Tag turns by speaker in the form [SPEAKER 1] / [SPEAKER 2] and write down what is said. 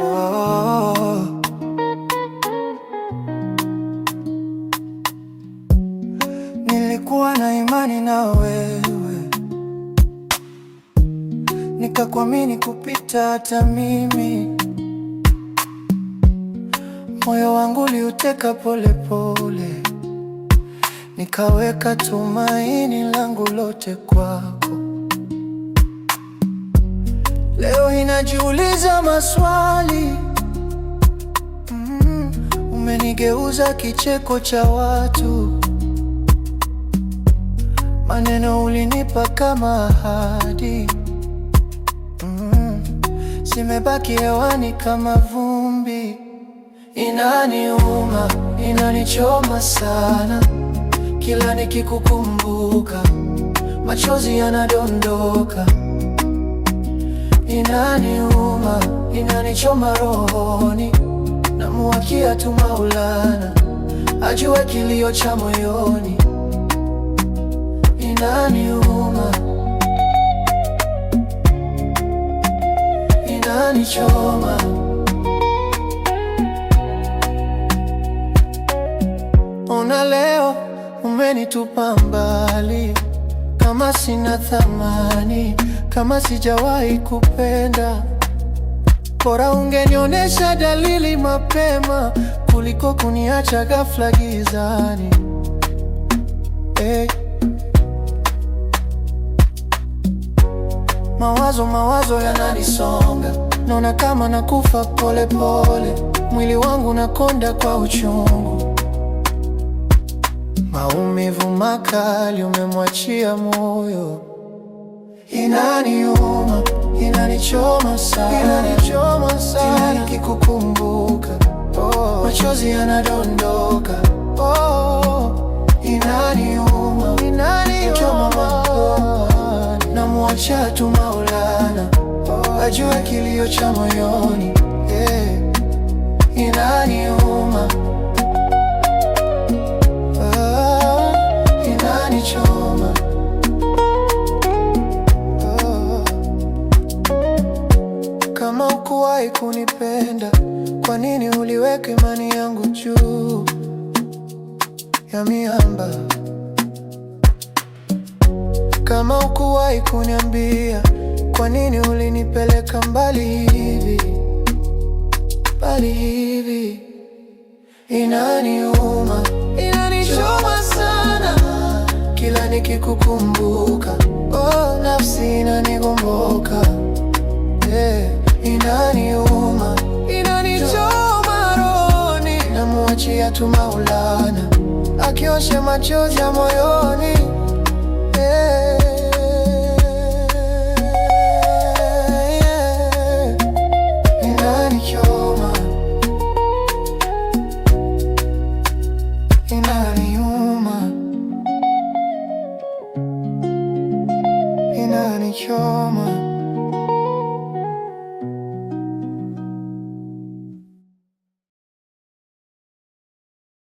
[SPEAKER 1] Oh, nilikuwa na imani na wewe, nikakuamini kupita hata mimi. Moyo wangu uliuteka pole pole, nikaweka tumaini langu lote kwako. Leo inajiuliza maswali, umenigeuza kicheko cha watu. Maneno ulinipa kama ahadi, zimebaki hewani kama vumbi. Inaniuma, inanichoma sana, kila nikikukumbuka machozi yanadondoka. Inaniuma, inanichoma rohoni, namuakia tu Maulana ajue kilio cha moyoni. Inaniuma, inanichoma. Ona leo umenitupa mbali, kama sina thamani, kama sijawahi kupenda. Bora ungenionyesha dalili mapema kuliko kuniacha ghafla gizani. Hey. Mawazo yananisonga, naona kama nakufa pole pole, mwili wangu nakonda kwa uchungu. Maumivu makali umemwachia moyo. Inaniuma, inanichoma sana, kila nikikukumbuka machozi yanadondoka. Inaniuma, inanichoma, namuacha tu Maulana ajue kilio cha moyoni. Inaniuma, inanichoma. Kama ukuwahi kunipenda, kwa nini uliweka imani yangu juu ya miamba? Kama ukuwahi kuniambia, kwa nini ulinipeleka mbali hivi, mbali hivi? Inaniuma, inanichoma sana, kila nikikukumbuka nafsi inanigomboka. Inaniuma, inanichoma rohoni, namuachia tu Maulana akioshe machozi ya moyoni. Inanichoma, inaniuma, inanichoma.